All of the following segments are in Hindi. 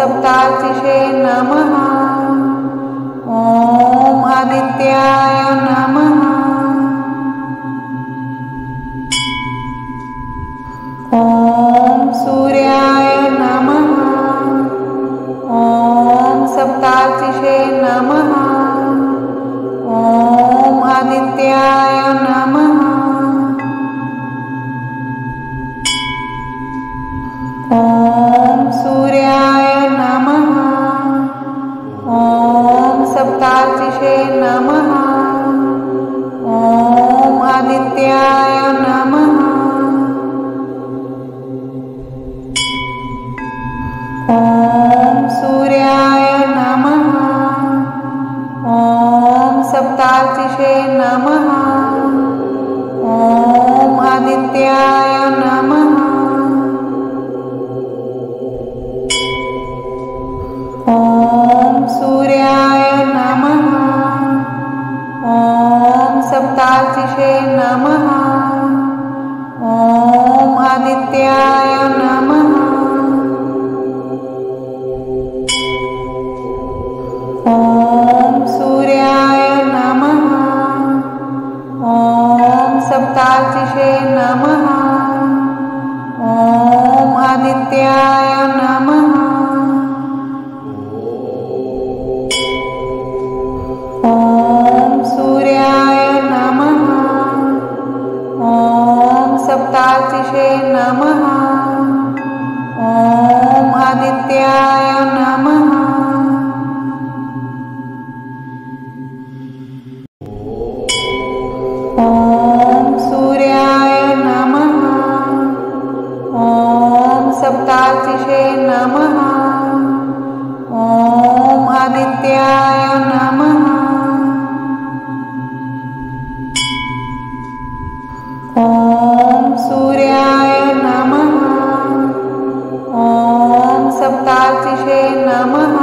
सप्तार्चिषे नमः। ॐ आदित्याय नमः। ॐ सूर्याय नमः। ॐ सप्तार्चिषे नमः। ॐ आदित्याय नमः। ॐ सूर्याय नमः। ॐ सप्तार्चिषे नमः। ॐ आदित्याय नमः। ॐ सूर्याय नमः। ॐ सप्तार्चिषे नमः। ॐ आदित्याय नमः। ॐ सूर्याय नमः। ॐ सप्तार्चिषे नमः। ॐ आदित्याय नमः। ॐ सूर्याय नमः। ॐ सप्तार्चिषे नमः। ॐ आदित्याय नमः। ॐ सूर्याय नमः। ॐ सप्तार्चिषे नमः। ॐ आदित्याय नमः। ॐ सूर्याय नमः। ॐ सप्तार्चिषे नमः। ॐ आदित्याय नमः। ॐ सूर्याय नमः। ॐ सप्तार्चिषे नमः।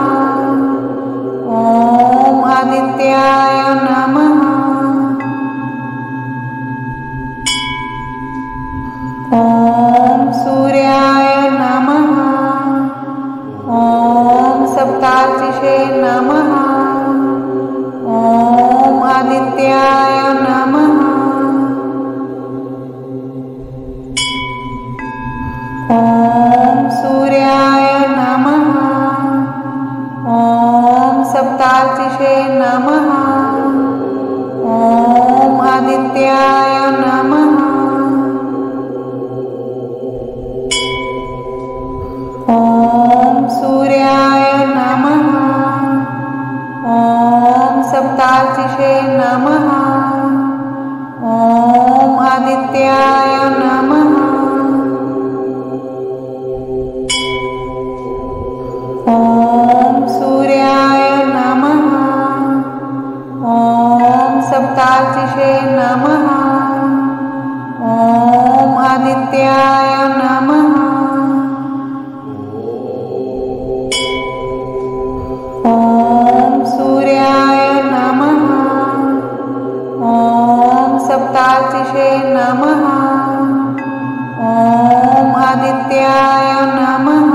ॐ आदित्याय नमः। ॐ सूर्याय नमः। ॐ सप्तार्चिषे नमः। ॐ आदित्याय नमः। ॐ सूर्याय नमः। ॐ सप्तार्चिषे नमः। ॐ आदित्याय नमः। ॐ सूर्याय नमः। ॐ सप्तार्चिषे नमः। ॐ आदित्याय नमः। ॐ सूर्याय नमः। ॐ सप्तार्चिषे नमः। ॐ आदित्याय नमः। ॐ सूर्याय नमः। ॐ सप्तार्चिषे नमः। ॐ आदित्याय नमः।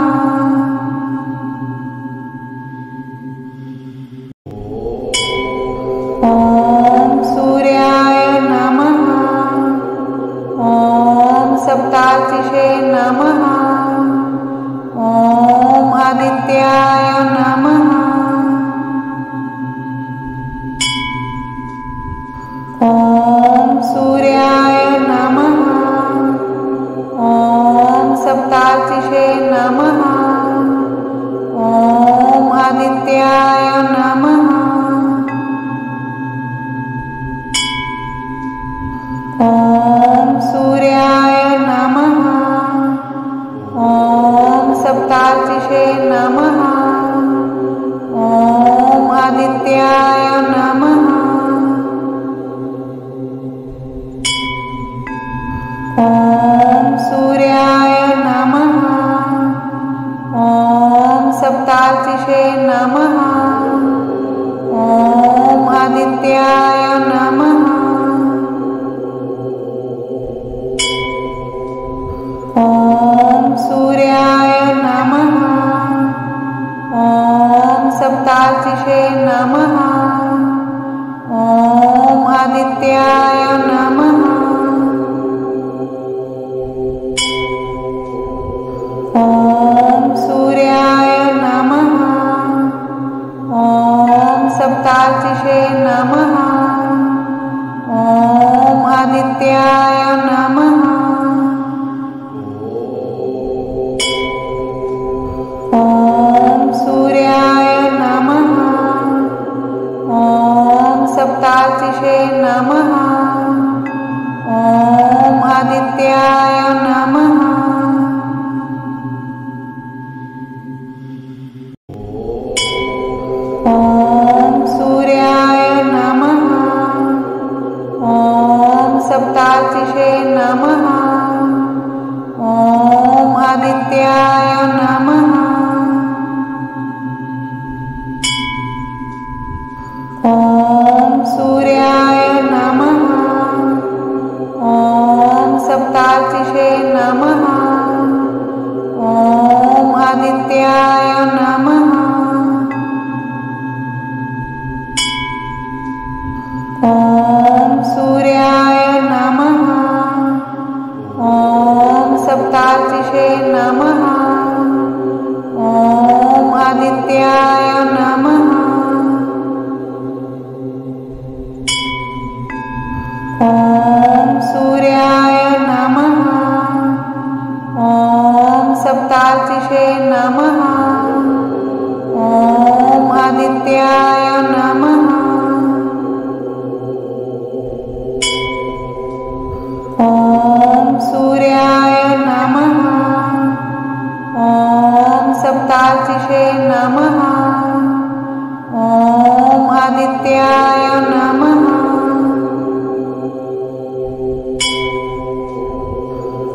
ॐ सूर्याय नमः। ॐ सप्तार्चिषे नमः। ॐ आदित्याय नमः। ॐ सूर्याय नमः। ॐ सप्तार्चिषे नमः। ॐ आदित्याय नमः। ॐ सूर्याय नमः। ॐ सप्तार्चिषे नमः। ॐ आदित्याय नमः। ॐ सूर्याय नमः। सप्तार्चिषे नमः। ॐ आदित्याय नमः। ॐ सूर्याय नमः। ॐ सप्तार्चिषे नमः। ॐ आदित्याय नमः।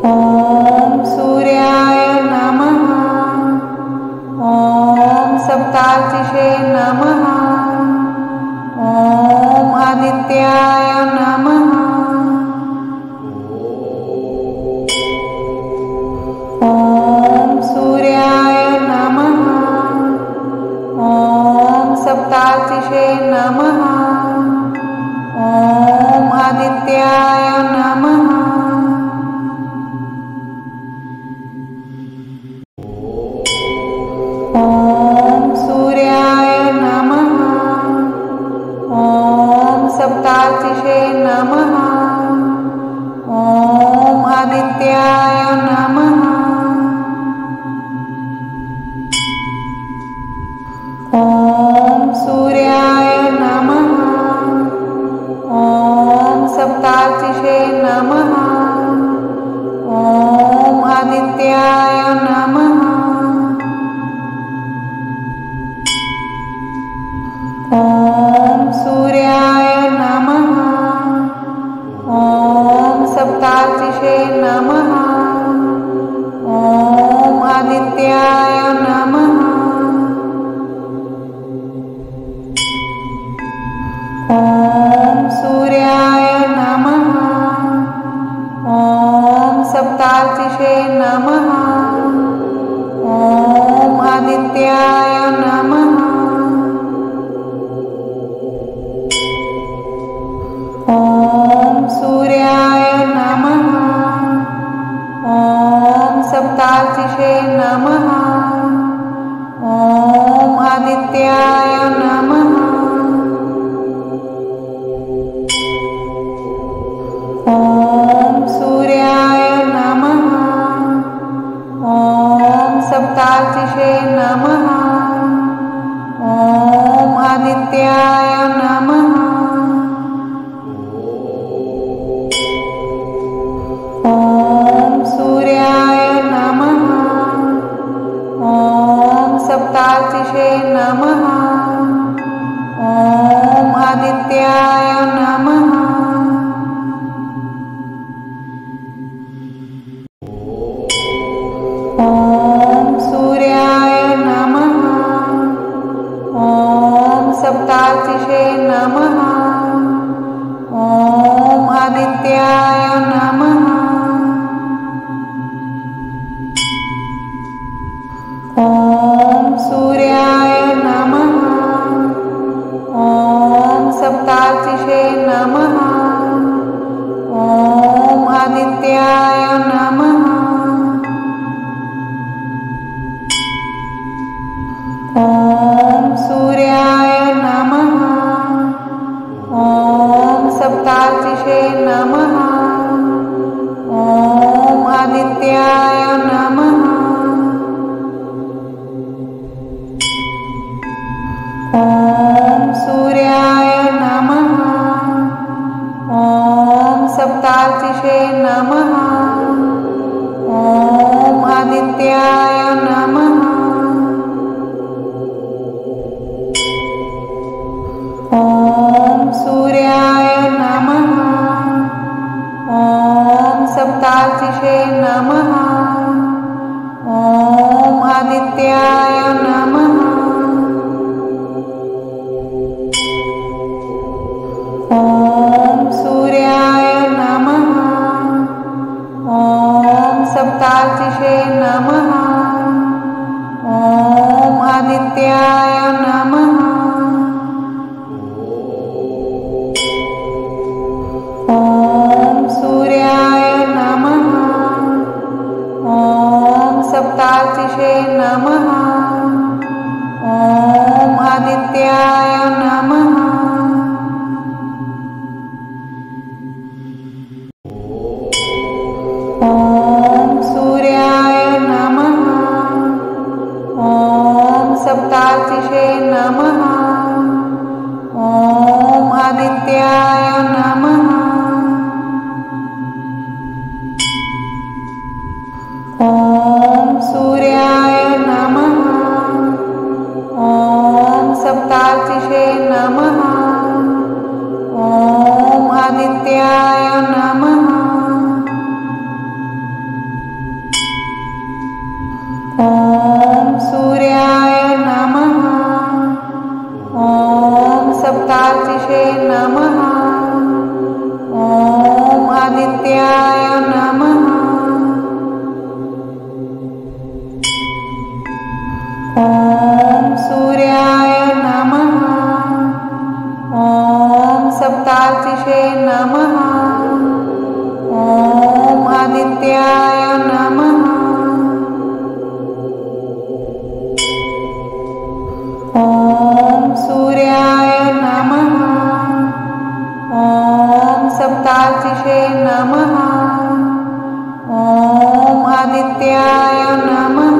ॐ सूर्याय नमः। ॐ सप्तार्चिषे नमः। ॐ आदित्याय नमः। ॐ सूर्याय नमः। ॐ सप्तार्चिषे नमः। ॐ आदित्याय नमः। ॐ सूर्याय नमः। ॐ सप्तार्चिषे नमः। ॐ आदित्याय नमः। ॐ सूर्याय नमः। ॐ सप्तार्चिषे नमः। ॐ आदित्याय नमः। ॐ सूर्याय नमः। ॐ सप्तार्चिषे नमः। ॐ आदित्याय नमः। ॐ सूर्याय नमः। ॐ सप्तार्चिषे नमः। ॐ आदित्याय नमः। ॐ सूर्याय नमः। ॐ सप्तार्चिषे नमः। ॐ आदित्याय नमः। ॐ सूर्याय नमः। ॐ सप्तार्चिषे नमः। ॐ आदित्याय नमः। ॐ सूर्याय नमः। ॐ सप्तार्चिषे नमः। ॐ आदित्याय नमः। ॐ सूर्याय नमः। ॐ सप्तार्चिषे नमः। ॐ आदित्याय नमः। ॐ सूर्याय नमः। ॐ सप्तार्चिषे नमः। ॐ आदित्याय नमः। ॐ सूर्याय नमः। ॐ सप्तार्चिषे नमः। ॐ आदित्याय नमः। ॐ सूर्याय नमः। ॐ सप्तार्चिषे नमः। ॐ आदित्याय नमः। ॐ सूर्याय नमः। ॐ सप्तार्चिषे नमः। ॐ आदित्याय नमः। ॐ सूर्याय नमः। ॐ सप्तार्चिषे नमः। ॐ आदित्याय नमः। ॐ सूर्याय नमः। ॐ सप्तार्चिषे नमः। ॐ आदित्याय नमः। ॐ सूर्याय नमः। ॐ सूर्याय नमः। ॐ सप्तार्चिषे नमः। ॐ आदित्याय नमः। ॐ सूर्याय नमः। ॐ सप्तार्चिषे नमः। ॐ आदित्याय नमः। ॐ सूर्याय नमः। ॐ सप्तार्चिषे नमः। ॐ आदित्याय नमः।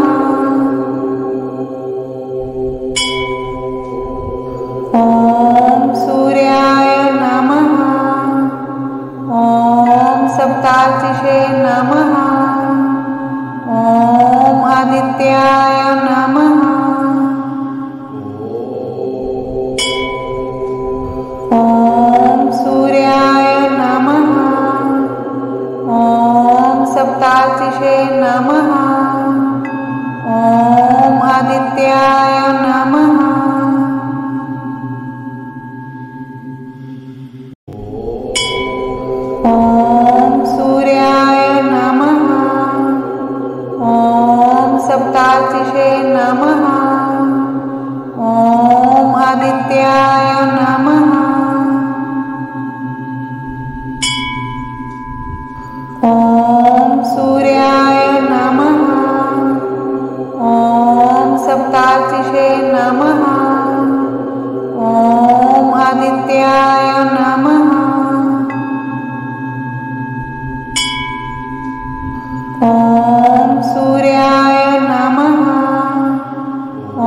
ॐ सूर्याय नमः। ॐ सप्तार्चिषे नमः। ॐ आदित्याय नमः। ॐ सूर्याय नमः। ॐ सप्तार्चिषे नमः। ॐ आदित्याय नमः। ॐ सूर्याय नमः। ॐ सप्तार्चिषे नमः। ॐ आदित्याय नमः। ॐ सूर्याय नमः। ॐ सप्तार्चिषे नमः। ॐ आदित्याय नमः। ॐ सूर्याय नमः।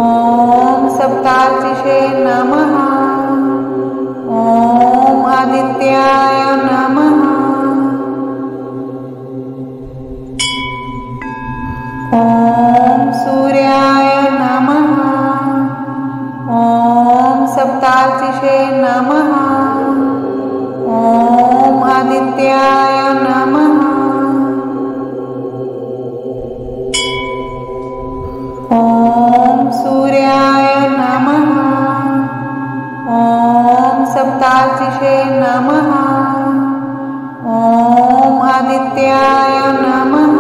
ॐ सप्तार्चिषे नमः। ॐ आदित्याय नमः। ॐ सूर्याय नमः। ॐ सप्तार्चिषे नमः। ॐ आदित्याय नमः। ॐ सूर्याय नमः। ॐ सप्तार्चिषे नमः। ॐ आदित्याय नमः।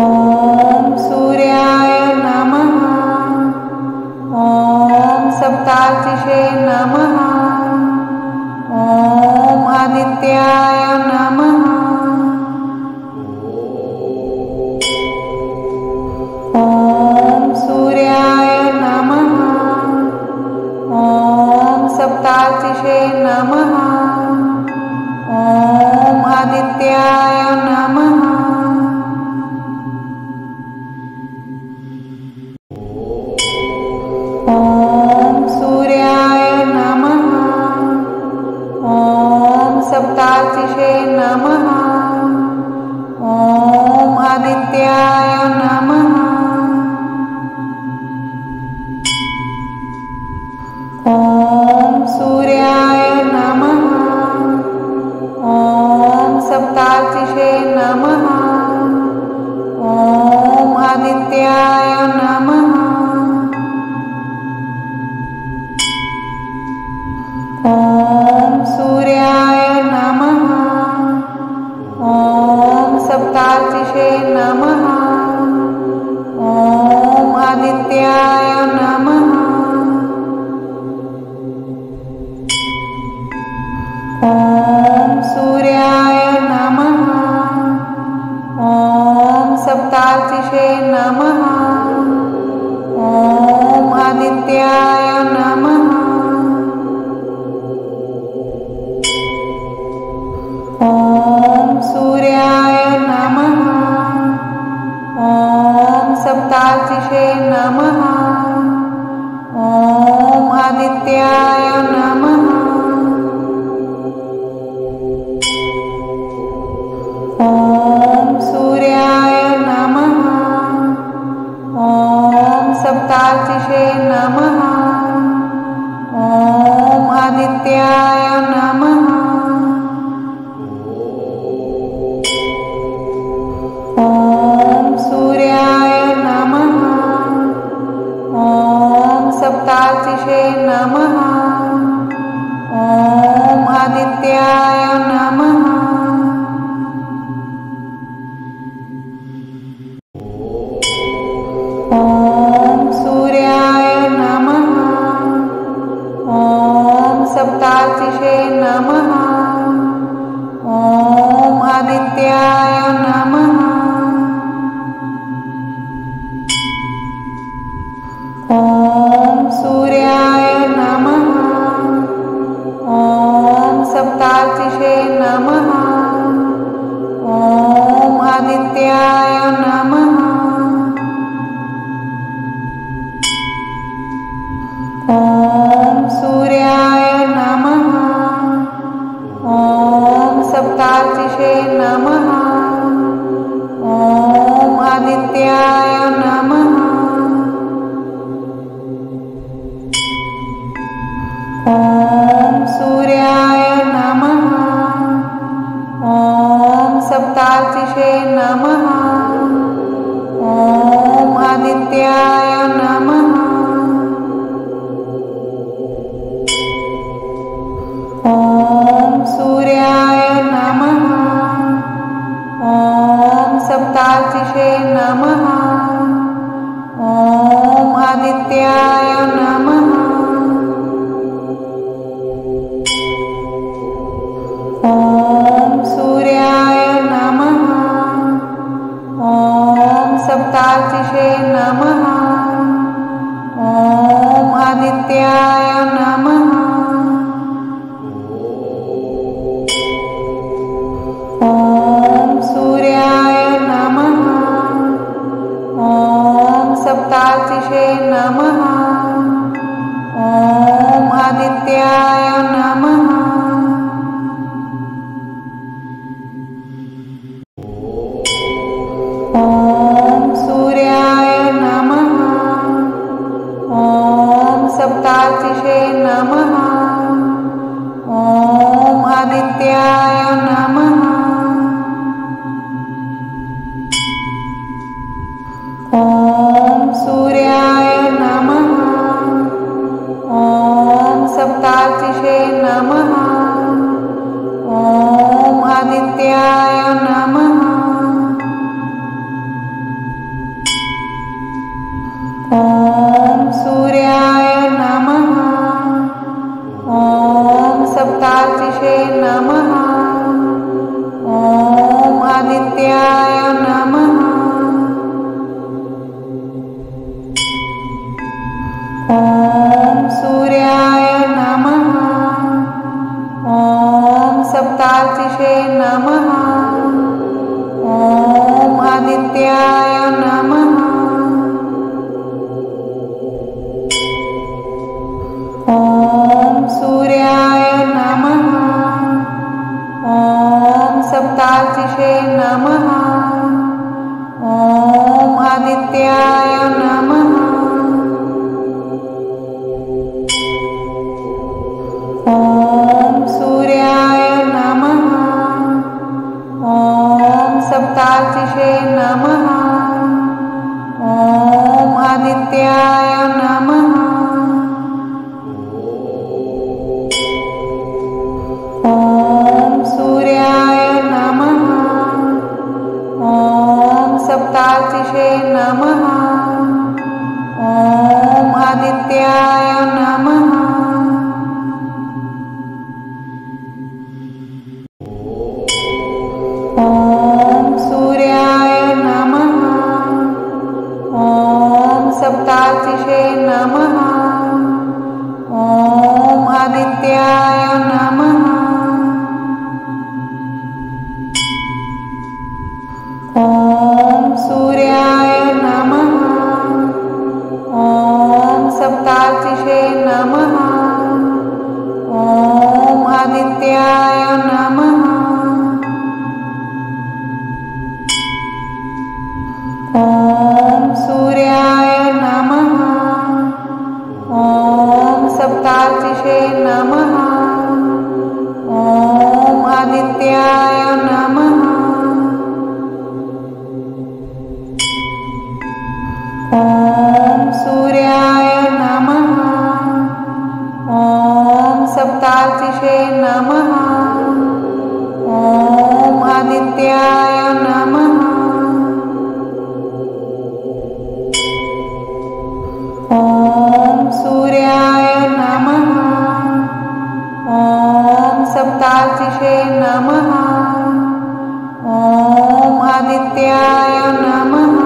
ॐ सूर्याय नमः। ॐ सप्तार्चिषे नमः। ॐ आदित्याय नमः। ॐ सूर्याय नमः। ॐ सप्तार्चिषे नमः। ॐ आदित्याय नमः। ॐ सूर्याय नमः। ॐ सप्तार्चिषे नमः। ॐ आदित्याय नमः। ॐ सूर्याय नमः। ॐ सप्तार्चिषे नमः। ॐ आदित्याय नमः। ॐ सूर्याय नमः। ॐ सप्तार्चिषे नमः। ॐ आदित्याय नमः। ॐ सूर्याय नमः। ॐ सप्तार्चिषे नमः। ॐ आदित्याय नमः। ॐ सूर्याय नमः। ॐ सप्तार्चिषे नमः। ॐ आदित्याय नमः। ॐ सूर्याय नमः। ॐ सप्तार्चिषे नमः। ॐ आदित्याय नमः। सप्तार्चिषे नमः। ॐ आदित्याय नमः। ॐ सूर्याय नमः। ॐ सप्तार्चिषे नमः। ॐ आदित्याय नमः। ॐ सूर्याय नमः। ॐ सप्तार्चिषे नमः। ॐ आदित्याय नमः। ॐ सूर्याय नमः। ॐ सप्तार्चिषे नमः। ॐ आदित्याय नमः। ॐ सूर्याय नमः। ॐ सप्तार्चिषे नमः। ॐ आदित्याय नमः। ॐ सूर्याय नमः। ॐ सप्तार्चिषे नमः। ॐ आदित्याय नमः। ॐ सूर्याय नमः। ॐ सप्तार्चिषे नमः। ॐ आदित्याय नमः। ॐ सूर्याय नमः। ॐ सप्तार्चिषे नमः। ॐ आदित्याय नमः। ॐ सूर्याय नमः। ॐ सप्तार्चिषे नमः। ॐ आदित्याय नमः। ॐ सूर्याय नमः। ॐ सप्तार्चिषे नमः। ॐ आदित्याय नमः। ॐ सूर्याय नमः। ॐ सप्तार्चिषे नमः। ॐ आदित्याय नमः। ॐ सूर्याय नमः। ॐ सप्तार्चिषे नमः। ॐ आदित्याय नमः। ॐ सूर्याय नमः। ॐ सप्तार्चिषे नमः। ॐ आदित्याय नमः। ॐ सूर्याय नमः। ॐ सप्तार्चिषे नमः। ॐ आदित्याय नमः। ॐ सूर्याय नमः। ॐ सप्तार्चिषे नमः। ॐ आदित्याय नमः। ॐ सूर्याय नमः। ॐ सप्तार्चिषे नमः। ॐ आदित्याय नमः।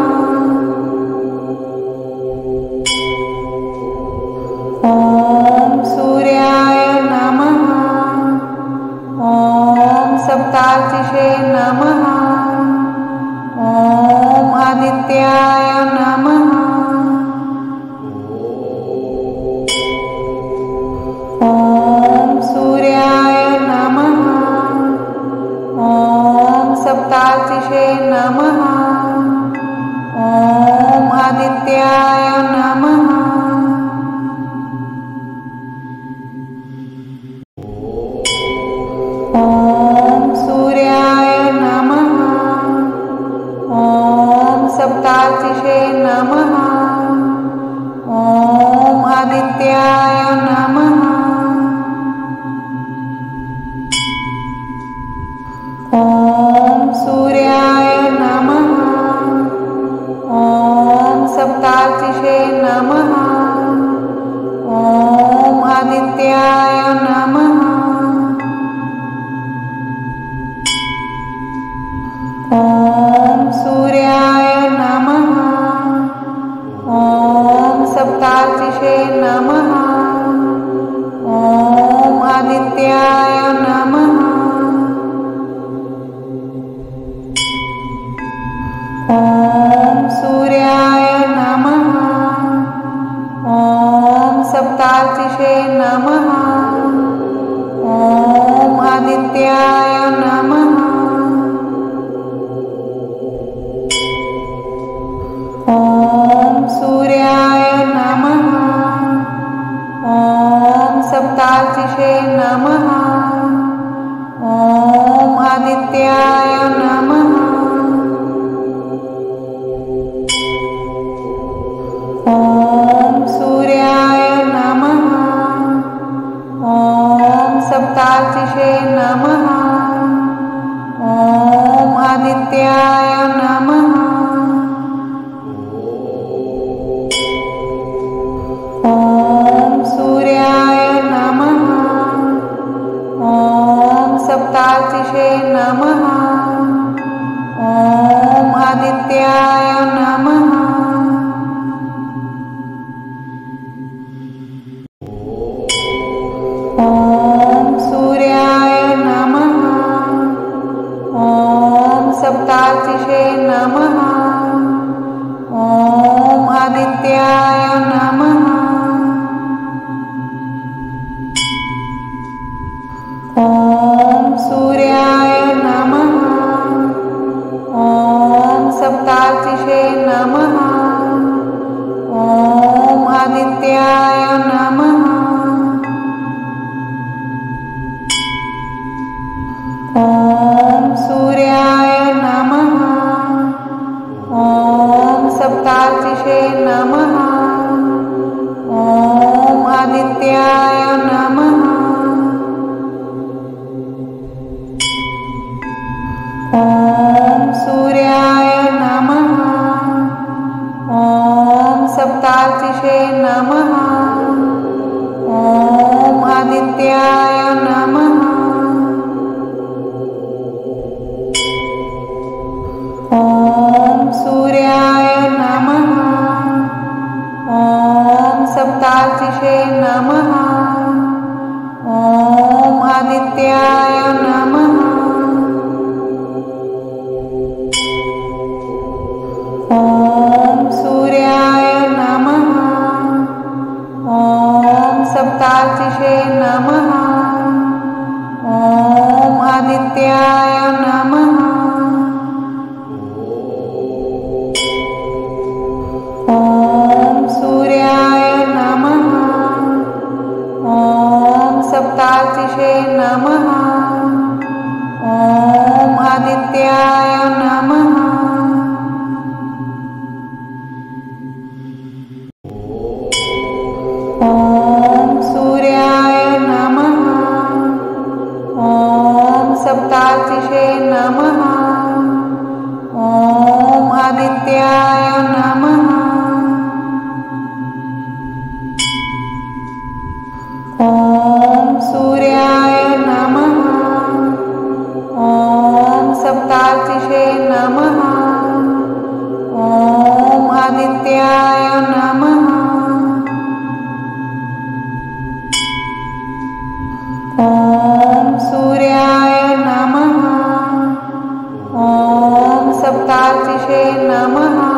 ॐ सूर्याय नमः। ॐ सप्तार्चिषे नमः। ॐ आदित्याय नमः। ॐ सूर्याय नमः। ॐ सप्तार्चिषे नमः। ॐ आदित्याय नमः। ॐ सूर्याय नमः। सप्तार्चिषे नमः। ॐ आदित्याय नमः। ॐ सूर्याय नमः। ॐ सप्तार्चिषे नमः। ॐ आदित्याय नमः। ॐ सूर्याय नमः। ॐ सप्तार्चिषे नमः। ॐ आदित्याय नमः। ॐ सूर्याय नमः। ॐ सप्तार्चिषे नमः। ॐ आदित्याय नमः। ॐ सूर्याय नमः। ॐ सप्तार्चिषे नमः। ॐ आदित्याय नमः। ॐ सूर्याय नमः। ॐ सप्तार्चिषे नमः। ॐ आदित्याय नमः। ॐ सूर्याय नमः। ॐ सप्तार्चिषे नमः। ॐ आदित्याय नमः। ॐ सूर्याय नमः। ॐ सप्तार्चिषे नमः। ॐ आदित्याय नमः। ॐ सूर्याय नमः। ॐ सप्तार्चिषे नमः। ॐ आदित्याय नमः। ॐ सूर्याय नमः। ॐ सप्तार्चिषे नमः। ॐ आदित्याय नमः। ॐ सूर्याय नमः। ॐ सप्तार्चिषे नमः। ॐ आदित्याय नमः। ॐ सूर्याय नमः। ॐ सप्तार्चिषे नमः। ॐ आदित्याय नमः। ॐ सूर्याय नमः। ॐ सप्तार्चिषे नमः। ॐ आदित्याय नमः। ॐ सूर्याय नमः। ॐ सप्तार्चिषे नमः।